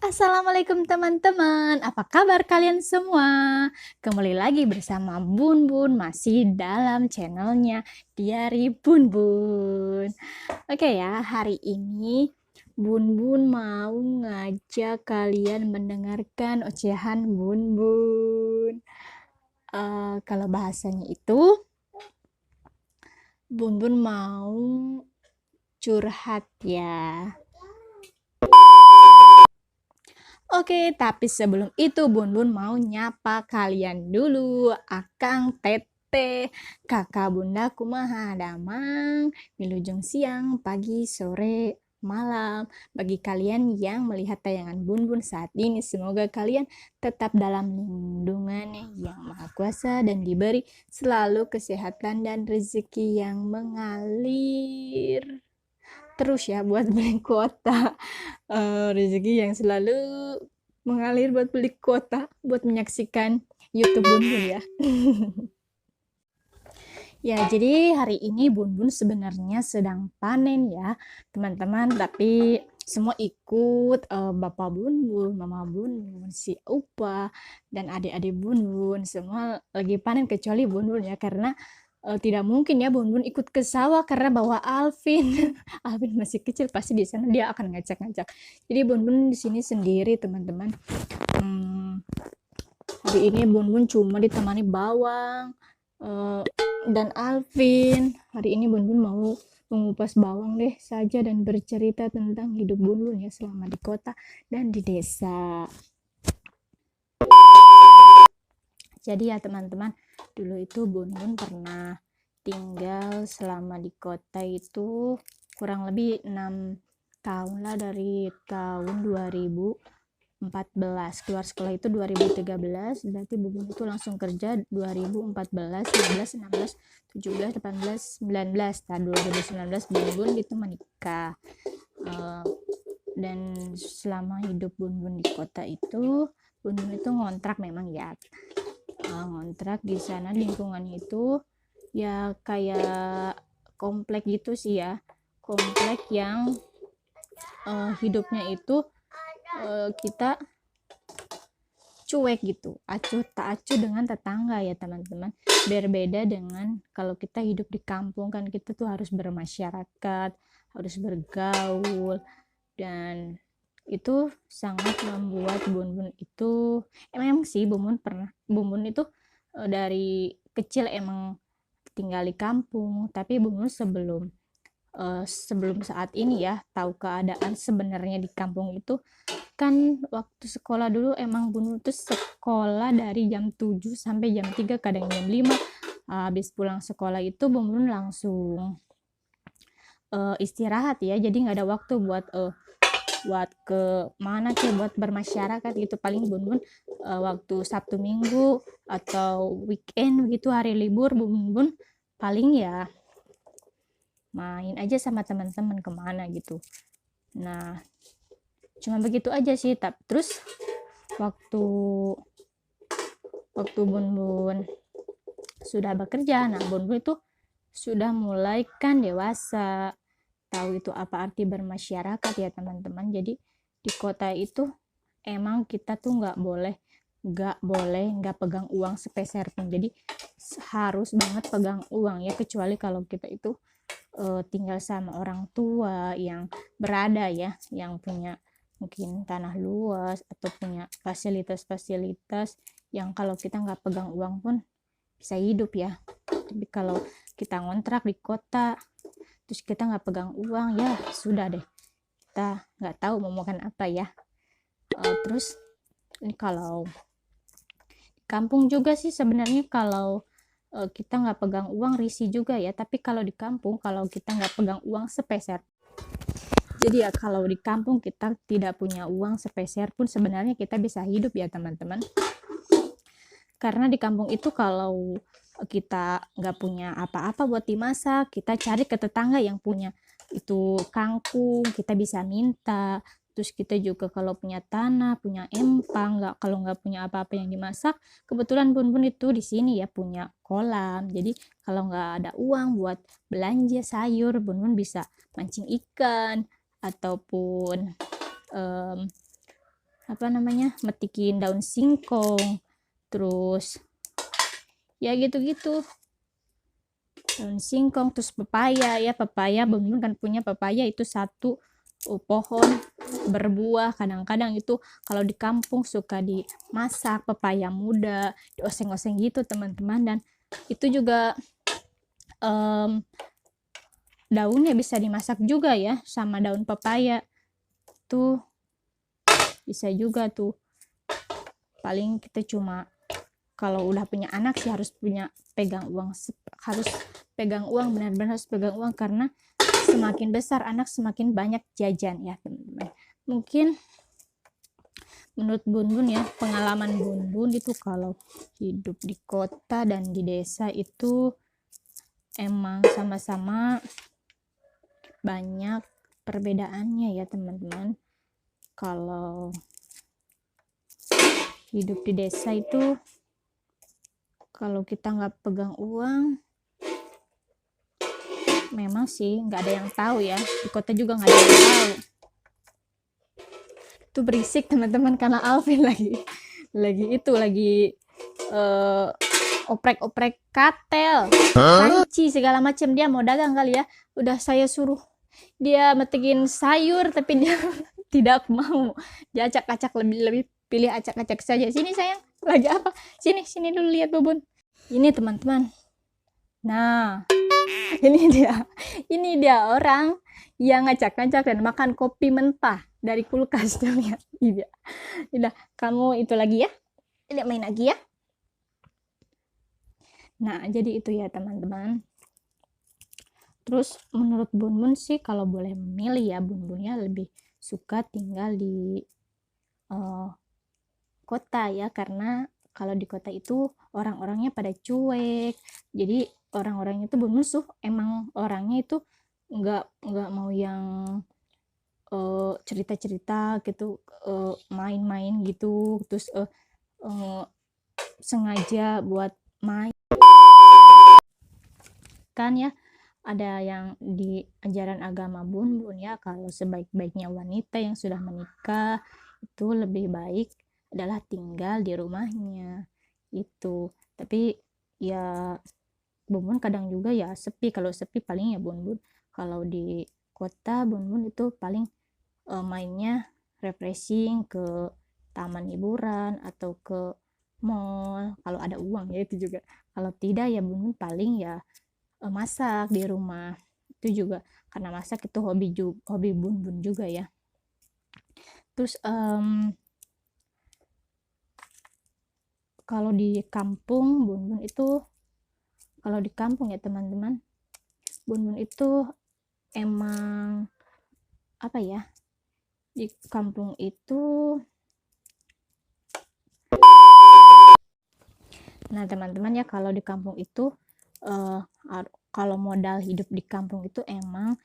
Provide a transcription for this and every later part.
Assalamualaikum teman-teman, apa kabar kalian semua? Kembali lagi bersama Bun Bun, masih dalam channelnya Diari Bun Bun. Oke ya, hari ini Bun Bun mau ngajak kalian mendengarkan ocehan Bun Bun. Kalau bahasanya itu, Bun Bun mau curhat ya. Oke, tapi sebelum itu Bun Bun mau nyapa kalian dulu. Akang, Tete, kakak bunda kumaha damang, wilujeng siang, pagi, sore, malam. Bagi kalian yang melihat tayangan Bun Bun saat ini, semoga kalian tetap dalam lindungan yang maha kuasa dan diberi selalu kesehatan dan rezeki yang mengalir terus ya buat beli kuota. Rezeki yang selalu mengalir buat beli kuota buat menyaksikan YouTube Bun Bun ya. Ya, jadi hari ini Bun Bun sebenarnya sedang panen ya, teman-teman, tapi semua ikut Bapak Bun Bun, Mama Bun Bun, si Upa, dan adik-adik Bun Bun, semua lagi panen kecuali Bun Bun ya, karena tidak mungkin ya Bun Bun ikut ke sawah karena bawa Alvin. Alvin masih kecil, pasti di sana dia akan ngajak-ngajak. Jadi Bun Bun di sini sendiri, teman-teman. Hari ini Bun Bun cuma ditemani Bawang dan Alvin. Hari ini Bun Bun mau mengupas bawang deh saja dan bercerita tentang hidup Bun Bun ya selama di kota dan di desa. Jadi ya teman-teman, dulu itu Bun Bun pernah tinggal selama di kota itu kurang lebih 6 tahun lah, dari tahun 2014. Keluar sekolah itu 2013, berarti Bun Bun itu langsung kerja 2014, 15, 16, 17, 18, 19. Tahun 2019 Bun Bun itu menikah. Dan selama hidup Bun Bun di kota itu, Bun Bun itu ngontrak memang ya. Ngontrak di sana, lingkungannya itu ya kayak komplek gitu sih ya, komplek yang hidupnya itu kita cuek gitu, acuh tak acuh dengan tetangga ya teman-teman. Berbeda dengan kalau kita hidup di kampung, kan kita tuh harus bermasyarakat, harus bergaul, dan itu sangat membuat Bun Bun itu emang sih Bun Bun itu dari kecil emang tinggal di kampung, tapi Bun Bun sebelum saat ini ya tahu keadaan sebenarnya di kampung itu, kan waktu sekolah dulu emang Bun Bun tuh sekolah dari jam 7 sampai jam 3, kadang jam 5. Habis pulang sekolah itu Bun Bun langsung istirahat ya, jadi nggak ada waktu buat ke mana sih, buat bermasyarakat gitu. Paling Bun Bun waktu Sabtu Minggu atau weekend gitu, hari libur, Bun Bun paling ya main aja sama teman-teman kemana gitu. Nah, cuma begitu aja sih. Terus waktu Bun Bun sudah bekerja, nah Bun Bun itu sudah mulai kan dewasa, tahu itu apa arti bermasyarakat ya teman-teman. Jadi di kota itu emang kita tuh nggak pegang uang sepeser pun. Jadi harus banget pegang uang ya, kecuali kalau kita itu tinggal sama orang tua yang berada ya, yang punya mungkin tanah luas atau punya fasilitas-fasilitas yang kalau kita nggak pegang uang pun bisa hidup ya. Tapi kalau kita ngontrak di kota terus kita nggak pegang uang, ya sudah deh, kita nggak tahu mau makan apa ya. Terus ini kalau kampung juga sih sebenarnya, kalau kita nggak pegang uang risih juga ya. Tapi kalau di kampung, kalau kita nggak pegang uang sepeser, jadi ya kalau di kampung kita tidak punya uang sepeser pun sebenarnya kita bisa hidup ya teman-teman. Karena di kampung itu kalau kita nggak punya apa-apa buat dimasak, kita cari ke tetangga yang punya itu kangkung, kita bisa minta. Terus kita juga kalau punya tanah, punya empang, kalau nggak punya apa-apa yang dimasak, kebetulan Bun Bun itu di sini ya punya kolam. Jadi kalau nggak ada uang buat belanja sayur, Bun Bun bisa mancing ikan ataupun apa namanya, metikin daun singkong, terus ya gitu-gitu, daun singkong, terus pepaya ya, pepaya Bun kan punya pepaya itu satu pohon berbuah. Kadang-kadang itu kalau di kampung suka dimasak pepaya muda, dioseng-oseng gitu teman-teman, dan itu juga daunnya bisa dimasak juga ya, sama daun pepaya tuh bisa juga tuh. Paling kita cuma kalau udah punya anak sih harus pegang uang, benar-benar harus pegang uang, karena semakin besar anak semakin banyak jajan ya teman-teman. Mungkin menurut Bun ya, pengalaman Bun itu kalau hidup di kota dan di desa itu emang sama-sama banyak perbedaannya ya teman-teman. Kalau hidup di desa itu kalau kita nggak pegang uang, memang sih nggak ada yang tahu ya. Di kota juga nggak ada yang tahu. Itu berisik teman-teman karena Alvin lagi oprek-oprek katel, panci segala macam. Dia mau dagang kali ya. Udah saya suruh dia metikin sayur tapi dia tidak mau. Dia acak-acak, lebih pilih acak-acak saja. Sini sayang, lagi apa? Sini dulu lihat Bubun. Ini teman-teman. Nah, ini dia orang yang ngacak-ngacak dan makan kopi mentah dari kulkas. Lihat. Udah, kamu itu lagi ya. Tidak main lagi ya. Nah, jadi itu ya teman-teman. Terus menurut Bun sih kalau boleh memilih ya, Bun-Bunnya lebih suka tinggal di kota ya, karena kalau di kota itu orang-orangnya pada cuek. Jadi orang-orangnya itu Bun tuh emang orangnya itu nggak mau yang cerita-cerita gitu, main-main gitu, terus sengaja buat main kan ya. Ada yang di ajaran agama Bun ya, kalau sebaik-baiknya wanita yang sudah menikah itu lebih baik adalah tinggal di rumahnya itu. Tapi ya Bun kadang juga ya sepi. Kalau sepi paling ya Bun kalau di kota Bun itu paling mainnya refreshing ke taman hiburan atau ke mall kalau ada uang ya. Itu juga kalau tidak ya Bun paling ya masak di rumah. Itu juga karena masak itu hobi Bun juga ya. Terus kalau di kampung Bun itu, kalau di kampung ya teman-teman, Bun itu emang apa ya, di kampung itu, nah teman-teman ya, kalau di kampung itu kalau modal hidup di kampung itu emang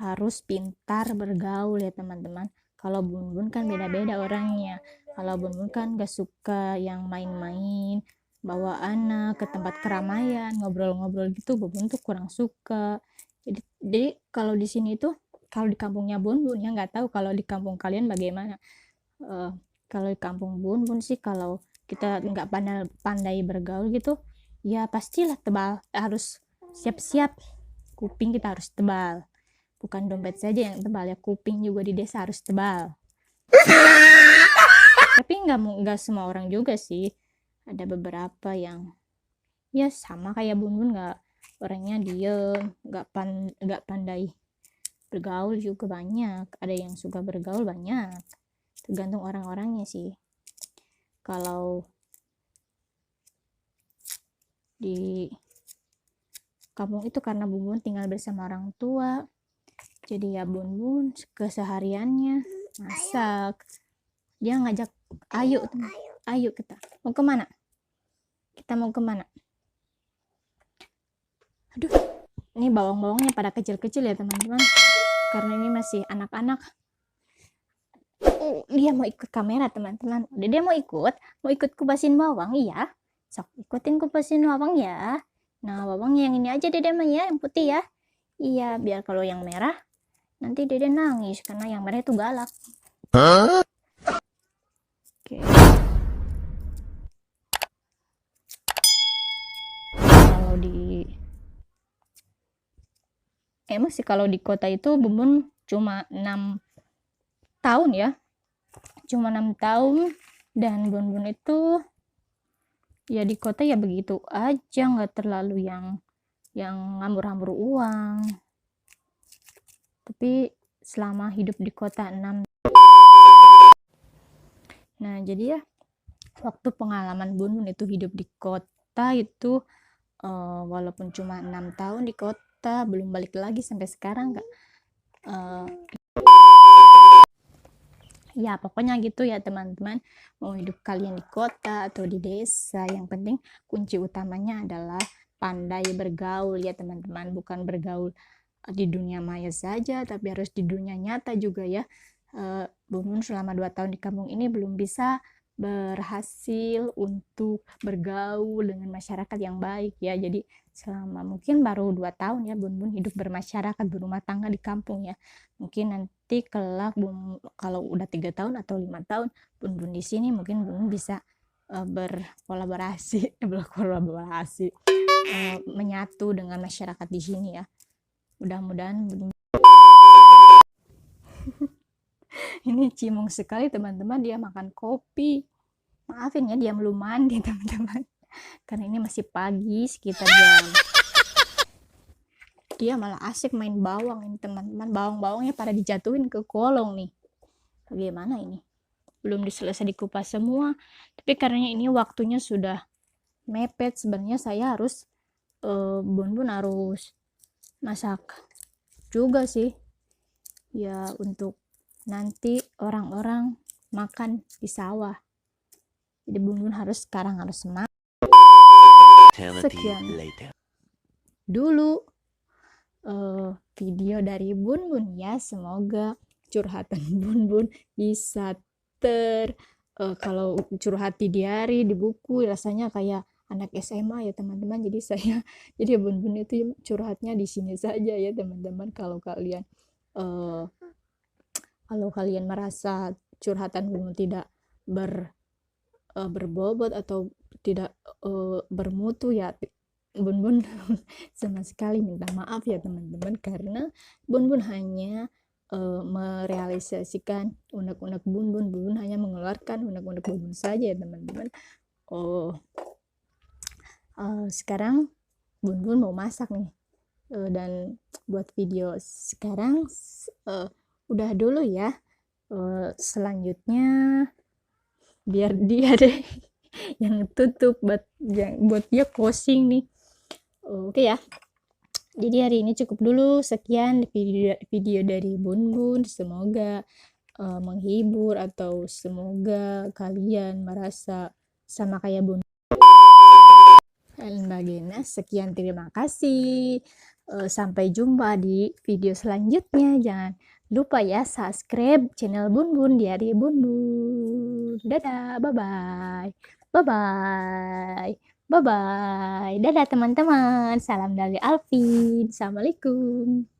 harus pintar bergaul ya teman-teman. Kalau Bun kan beda-beda orangnya. Kalau Bun kan gak suka yang main-main, bawa anak ke tempat keramaian, ngobrol-ngobrol gitu, Bun tuh kurang suka. Jadi kalau di sini tuh, kalau di kampungnya Bun ya, nggak tahu kalau di kampung kalian bagaimana. Kalau di kampung Bun sih, kalau kita nggak pandai bergaul gitu, ya pastilah tebal, harus siap-siap kuping kita harus tebal. Bukan dompet saja yang tebal ya, kuping juga di desa harus tebal. Tapi nggak semua orang juga sih. Ada beberapa yang ya sama kayak Bun nggak, orangnya diem, nggak pandai bergaul juga banyak. Ada yang suka bergaul banyak. Tergantung orang-orangnya sih. Kalau di kampung itu karena Bun tinggal bersama orang tua, jadi ya Bun kesehariannya masak. Dia ngajak, ayo kita mau kemana, aduh ini bawang-bawangnya pada kecil-kecil ya teman-teman, karena ini masih anak-anak. Dia mau ikut kamera teman-teman. Udah, dia mau ikut kupasin bawang. Iya, sok ikutin kupasin bawang ya. Nah, bawangnya yang ini aja Dede mah ya, yang putih ya. Iya, biar kalau yang merah nanti Dede nangis karena yang merah itu galak. emang sih kalau di kota itu Bun Bun cuma 6 tahun ya, cuma 6 tahun, dan Bun Bun itu ya di kota ya begitu aja, nggak terlalu yang ngambur-ngambur uang. Tapi selama hidup di kota 6, nah jadi ya waktu pengalaman Bun Bun itu hidup di kota itu walaupun cuma 6 tahun di kota, belum balik lagi sampai sekarang nggak. Ya pokoknya gitu ya teman-teman, mau hidup kalian di kota atau di desa, yang penting kunci utamanya adalah pandai bergaul ya teman-teman, bukan bergaul di dunia maya saja, tapi harus di dunia nyata juga ya. Bun Bun selama 2 tahun di kampung ini belum bisa berhasil untuk bergaul dengan masyarakat yang baik ya. Jadi selama mungkin baru 2 tahun ya Bun Bun hidup bermasyarakat, berumah tangga di kampung ya. Mungkin nanti kelak kalau udah 3 tahun atau 5 tahun Bun Bun di sini, mungkin Bun Bun bisa berkolaborasi menyatu dengan masyarakat di sini ya. Mudah-mudahan ini cimung sekali teman-teman, dia makan kopi. Maafin ya dia belum mandi teman-teman, karena ini masih pagi sekitar jam. Dia malah asik main bawang ini teman-teman, bawang-bawangnya pada dijatuhin ke kolong nih. Bagaimana ini? Belum diselesai dikupas semua, tapi karena ini waktunya sudah mepet, sebenarnya saya harus Bun Bun harus masak juga sih ya, untuk nanti orang-orang makan di sawah. Jadi Bun Bun sekarang harus semangat. Sekian dulu video dari Bun Bun ya, semoga curhatan Bun Bun bisa kalau curhat di diary, di buku, rasanya kayak anak SMA ya teman-teman. Jadi Bun Bun itu curhatnya di sini saja ya teman-teman. Kalau kalian merasa curhatan Bun Bun tidak berbobot atau tidak bermutu ya, Bun Bun sama sekali minta maaf ya teman-teman, karena Bun Bun hanya merealisasikan unek-unek Bun Bun. Bun Bun hanya mengeluarkan unek-unek Bun Bun saja ya teman-teman. Sekarang Bun Bun mau masak nih, dan buat video sekarang udah dulu ya. Selanjutnya biar dia deh yang tutup buat dia closing nih. Oke ya, jadi hari ini cukup dulu, sekian video dari Bun Bun. Semoga menghibur atau semoga kalian merasa sama kayak Bun Bagaimana. Sekian, terima kasih. Sampai jumpa di video selanjutnya. Jangan lupa ya subscribe channel Bun Bun, Diari Bun Bun. Dadah, bye-bye. Bye-bye. Bye-bye. Dadah teman-teman. Salam dari Alvin. Assalamualaikum.